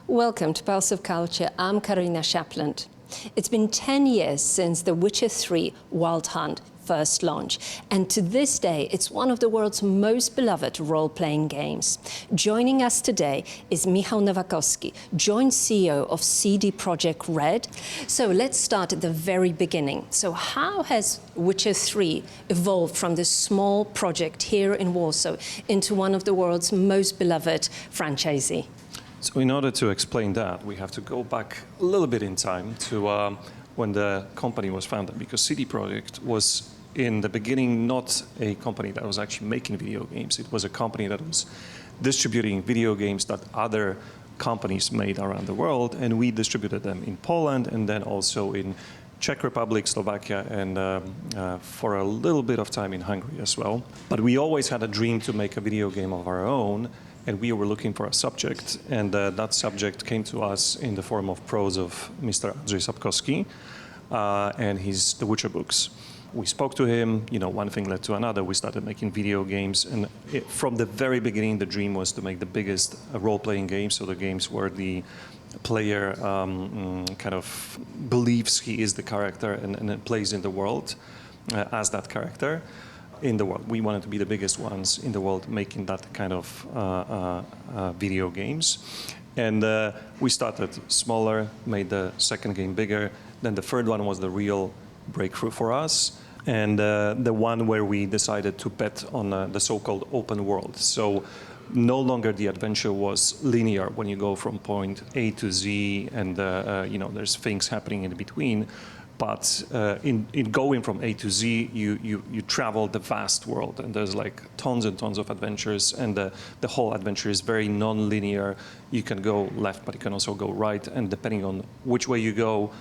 Welcome to Pulse of Culture. I'm Karina Shapland. It's been 10 years since The Witcher 3 Wild Hunt first launched, and to this day, it's one of the world's most beloved role-playing games. Joining us today is Michał Nowakowski, joint CEO of CD Projekt Red. So let's start at the very beginning. So how has Witcher 3 evolved from this small project here in Warsaw into one of the world's most beloved franchisee? So in order to explain that, we have to go back a little bit in time to when the company was founded, because CD Projekt was in the beginning not a company that was actually making video games. It was a company that was distributing video games that other companies made around the world, and we distributed them in Poland and then also in Czech Republic, Slovakia, and for a little bit of time in Hungary as well. But we always had a dream to make a video game of our own, and we were looking for a subject, and that subject came to us in the form of prose of Mr. Andrzej Sapkowski and his The Witcher books. We spoke to him, one thing led to another. We started making video games, and from the very beginning, the dream was to make the biggest role-playing games. So the games where the player kind of believes he is the character and plays in the world as that character in the world. We wanted to be the biggest ones in the world making that kind of video games. And we started smaller, made the second game bigger. Then the third one was the real breakthrough for us, and the one where we decided to bet on the so-called open world. So no longer the adventure was linear when you go from point A to Z, and there's things happening in between. But in going from A to Z, you travel the vast world, and there's like tons and tons of adventures, and the whole adventure is very non-linear. You can go left, but you can also go right, and depending on which way you go,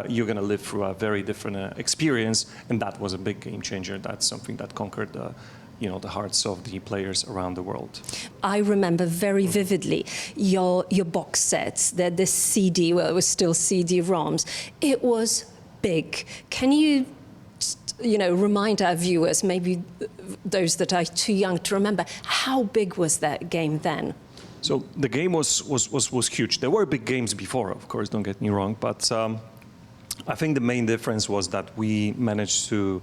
you're going to live through a very different experience, and that was a big game changer. That's something that conquered the hearts of the players around the world. I remember very vividly your box sets, the CD, well, it was still CD-ROMs. It was big. Can you remind our viewers, maybe those that are too young to remember, how big was that game then? So the game was huge. There were big games before, of course, don't get me wrong, but I think the main difference was that we managed to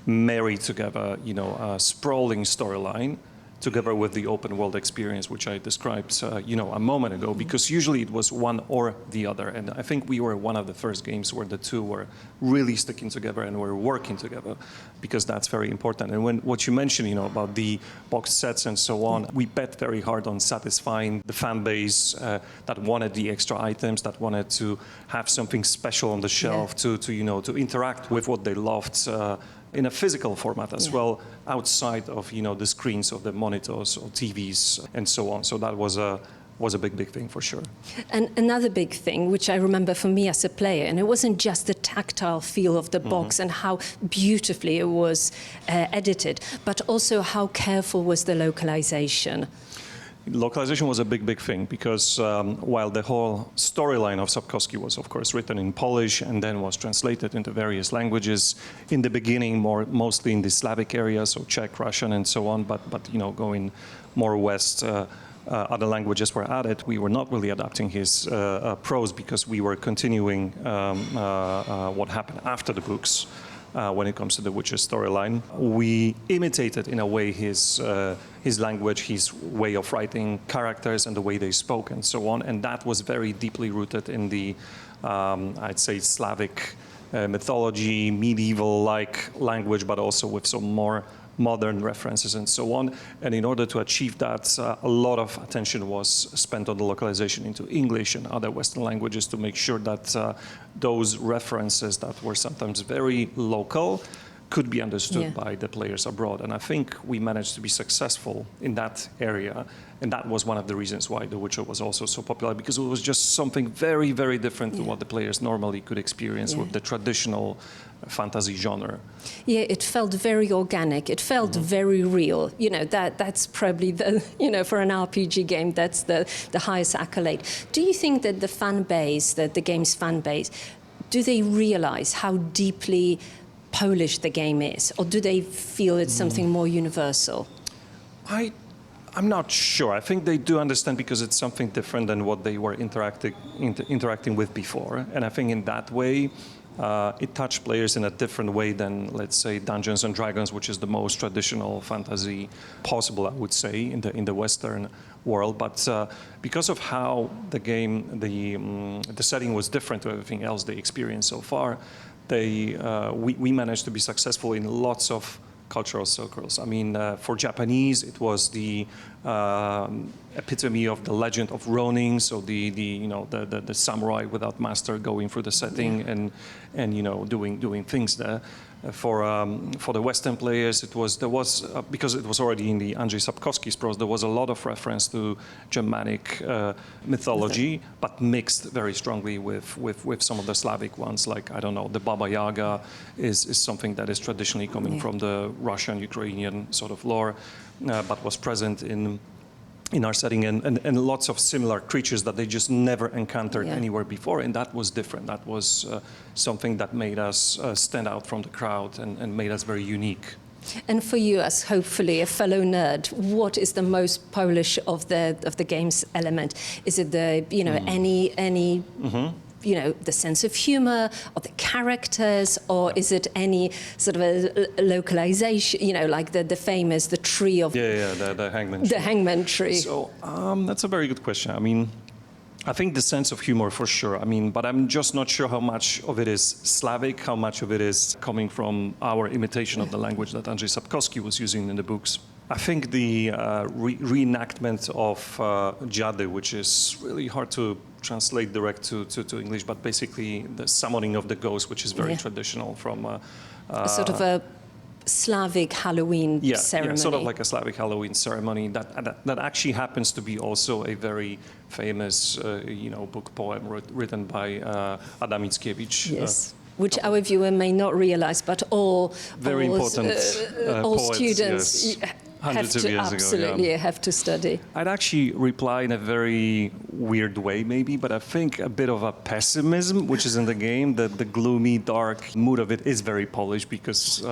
marry together, a sprawling storyline together with the open world experience, which I described, a moment ago, because usually it was one or the other. And I think we were one of the first games where the two were really sticking together and were working together, because that's very important. And what you mentioned, about the box sets and so on, we bet very hard on satisfying the fan base that wanted the extra items, that wanted to have something special on the shelf, to interact with what they loved in a physical format as well, outside of the screens of the monitors or TVs and so on. So that was a big thing for sure. And another big thing, which I remember for me as a player, and it wasn't just the tactile feel of the box and how beautifully it was edited, but also how careful was the localization. Localization was a big thing, because while the whole storyline of Sapkowski was, of course, written in Polish and then was translated into various languages, in the beginning mostly in the Slavic area, so Czech, Russian, and so on, but going more west, other languages were added. We were not really adapting his prose, because we were continuing what happened after the books. When it comes to the Witcher storyline, we imitated in a way his language, his way of writing characters and the way they spoke and so on, and that was very deeply rooted in the, I'd say, Slavic mythology, medieval-like language, but also with some more modern references and so on. And in order to achieve that, a lot of attention was spent on the localization into English and other Western languages to make sure that those references that were sometimes very local could be understood by the players abroad. And I think we managed to be successful in that area. And that was one of the reasons why The Witcher was also so popular, because it was just something very, very different to what the players normally could experience with the traditional fantasy genre. Yeah, it felt very organic. It felt very real. That's probably the, for an RPG game, that's the highest accolade. Do you think that the fan base, that the game's fan base, do they realize how deeply Polish the game is, or do they feel it's something more universal? I I'm not sure. I think they do understand because it's something different than what they were interacting with before. And I think in that way, it touched players in a different way than, let's say, Dungeons and Dragons, which is the most traditional fantasy possible, I would say, in the Western world. But because of how the game, the setting was different to everything else they experienced so far, we managed to be successful in lots of cultural circles. I mean, for Japanese, it was the epitome of the legend of Ronin, so the samurai without master going through the setting and doing things there. For the Western players, there was because it was already in the Andrzej Sapkowski's prose, there was a lot of reference to Germanic mythology, but mixed very strongly with some of the Slavic ones, like, I don't know, the Baba Jaga is something that is traditionally coming from the Russian, Ukrainian sort of lore, but was present in our setting, and lots of similar creatures that they just never encountered anywhere before, and that was different. That was something that made us stand out from the crowd and made us very unique. And for you, as hopefully a fellow nerd, what is the most Polish of the game's element? Is it the any the sense of humor, or the characters, or is it any sort of a localization, like the famous, the tree of... the hangman tree. The hangman tree. So that's a very good question. I mean, I think the sense of humor for sure. I mean, but I'm just not sure how much of it is Slavic, how much of it is coming from our imitation of the language that Andrzej Sapkowski was using in the books. I think the reenactment of Dziady, which is really hard to translate direct to English, but basically the summoning of the ghost, which is very traditional from... a sort of a Slavic Halloween ceremony. Yeah, sort of like a Slavic Halloween ceremony that actually happens to be also a very famous, book poem written by Adam Mickiewicz. Yes. Which our viewer may not realize, but all students hundreds of years absolutely ago, have to study. I'd actually reply in a very weird way, maybe, but I think a bit of a pessimism, which is in the game, the gloomy, dark mood of it is very Polish, because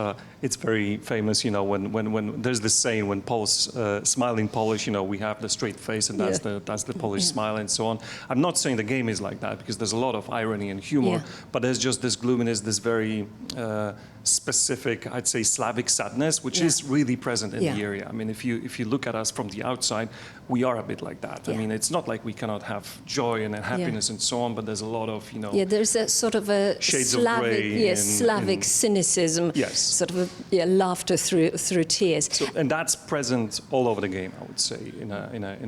it's very famous, when there's this saying, when Poles smile in Polish, we have the straight face, and that's the Polish smile, and so on. I'm not saying the game is like that, because there's a lot of irony and humor, but there's just this gloominess, this very specific, I'd say, Slavic sadness, which is really present in the area. I mean, if you look at us from the outside, we are a bit like that. I mean, it's not like we cannot have joy and happiness and so on, but there's a lot of, there's a sort of a shades Slavic, of gray Slavic cynicism, sort of laughter through tears. So, and that's present all over the game, I would say, in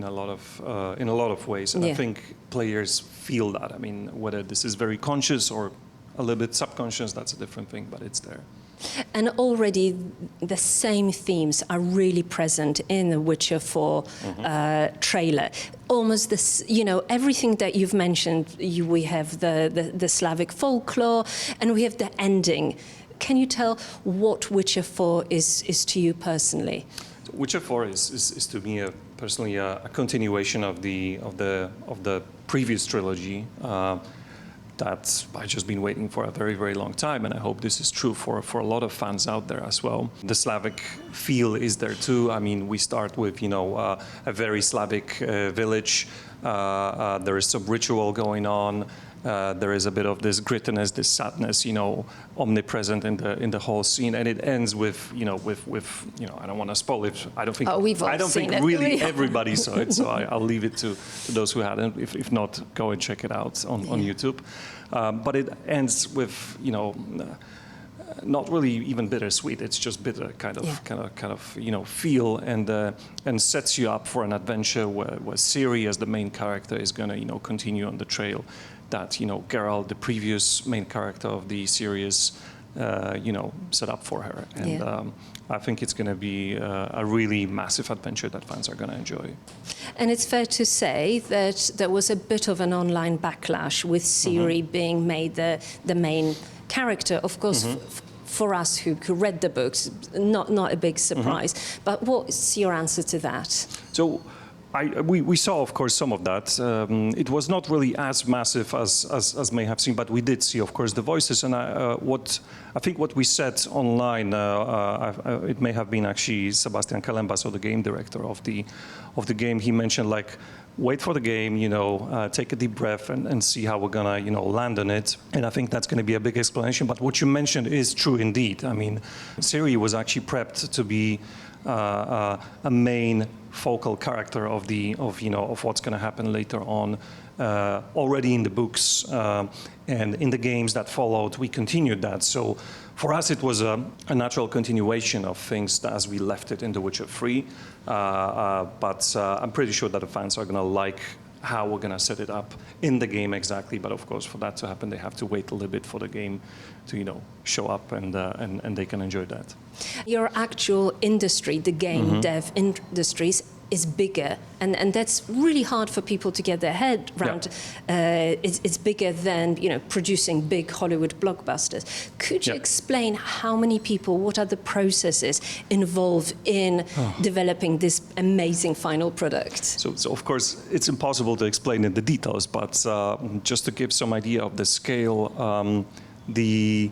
a lot of ways. And I think players feel that. I mean, whether this is very conscious or a little bit subconscious, that's a different thing, but it's there. And already the same themes are really present in the Witcher 4 trailer. Almost this, everything that you've mentioned, we have the Slavic folklore, and we have the ending. Can you tell what Witcher 4 is to you personally? Witcher 4 is to me personally a continuation of the previous trilogy. That I've just been waiting for a very, very long time, and I hope this is true for a lot of fans out there as well. The Slavic feel is there too. I mean, we start with, a very Slavic village. There is some ritual going on. There is a bit of this grittiness, this sadness, omnipresent in the whole scene, and it ends with, I don't want to spoil it. I don't think really everybody saw it, so I'll leave it to those who hadn't. If not, go and check it out on YouTube. But it ends with, not really even bittersweet. It's just bitter kind of feel, and sets you up for an adventure where Ciri, as the main character, is going to continue on the trail that Geralt, the previous main character of the series, set up for her, and I think it's going to be a really massive adventure that fans are going to enjoy. And it's fair to say that there was a bit of an online backlash with Ciri being made the main character. Of course, for us who read the books, not a big surprise. But what's your answer to that? So, We saw, of course, some of that. It was not really as massive as may have seemed, but we did see, of course, the voices. And I think what we said online, it may have been actually Sebastian Kalemba, so the game director of the game. He mentioned, like, wait for the game, take a deep breath and see how we're gonna, land on it. And I think that's going to be a big explanation. But what you mentioned is true indeed. I mean, Ciri was actually prepped to be a main focal character of what's going to happen later on, already in the books and in the games that followed. We continued that. So for us, it was a natural continuation of things as we left it in The Witcher 3. But I'm pretty sure that the fans are going to like how we're going to set it up in the game exactly. But of course, for that to happen, they have to wait a little bit for the game to show up, and they can enjoy that. Your actual industry, the game dev industries, is bigger, and that's really hard for people to get their head around. Yeah. It's bigger than producing big Hollywood blockbusters. Could you explain how many people, what are the processes involved in developing this amazing final product? So of course it's impossible to explain in the details, but just to give some idea of the scale, the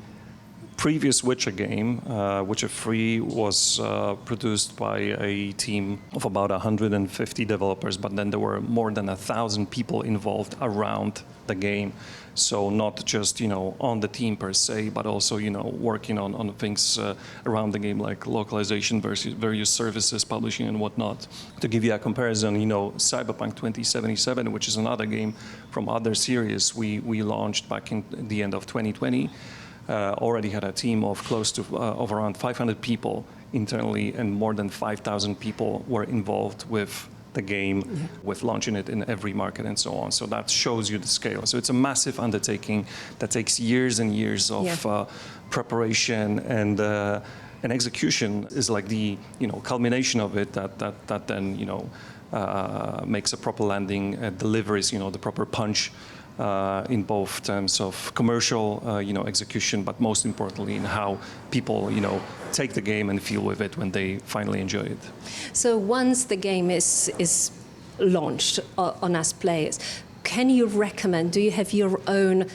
previous Witcher game, Witcher 3, was produced by a team of about 150 developers, but then there were more than 1,000 people involved around the game. So not just, on the team per se, but also, working on things around the game, like localization versus various services, publishing and whatnot. To give you a comparison, Cyberpunk 2077, which is another game from other series we launched back in the end of 2020, already had a team of close to of around 500 people internally, and more than 5,000 people were involved with the game, with launching it in every market and so on. So that shows you the scale. So it's a massive undertaking that takes years and years of preparation, and execution is like the culmination of it that then makes a proper landing, delivers the proper punch. In both terms of commercial, execution, but most importantly in how people, take the game and feel with it when they finally enjoy it. So once the game is launched on us players, can you recommend? Do you have your own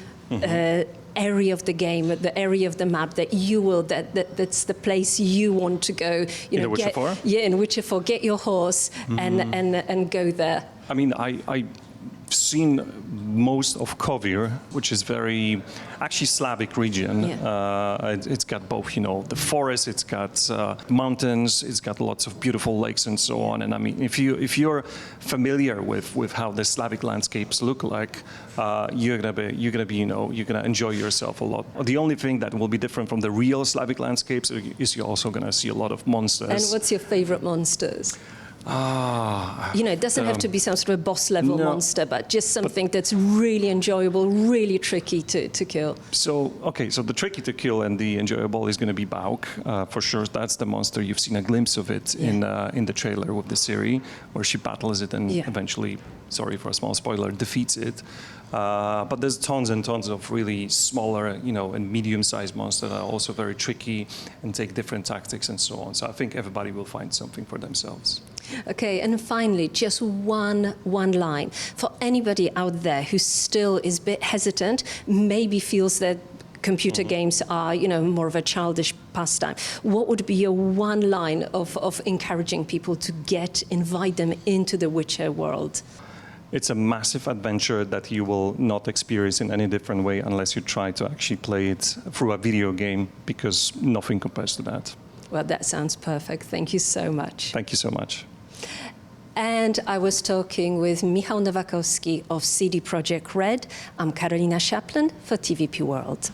area of the game, the area of the map that you will that's the place you want to go? In The Witcher 4? Yeah, in Witcher 4, get your horse and go there. I mean, I've seen most of Kovir, which is very actually Slavic region. It's got both, the forest, it's got mountains, it's got lots of beautiful lakes and so on. And I mean, if you're familiar with how the Slavic landscapes look like, you're gonna enjoy yourself a lot. The only thing that will be different from the real Slavic landscapes is you're also gonna see a lot of monsters. And what's your favorite monsters? It doesn't have to be some sort of boss level monster, but just something that's really enjoyable, really tricky to kill. So the tricky to kill and the enjoyable is going to be Bauk, for sure. That's the monster. You've seen a glimpse of it in the trailer with the Ciri, where she battles it and eventually, sorry for a small spoiler, defeats it. But there's tons and tons of really smaller, and medium-sized monsters that are also very tricky and take different tactics and so on. So I think everybody will find something for themselves. Okay, and finally, just one line for anybody out there who still is a bit hesitant, maybe feels that computer games are, more of a childish pastime. What would be your one line of encouraging people to invite them into the Witcher world? It's a massive adventure that you will not experience in any different way unless you try to actually play it through a video game, because nothing compares to that. Well, that sounds perfect. Thank you so much. Thank you so much. And I was talking with Michał Nowakowski of CD Projekt Red. I'm Karolina Chaplin for TVP World.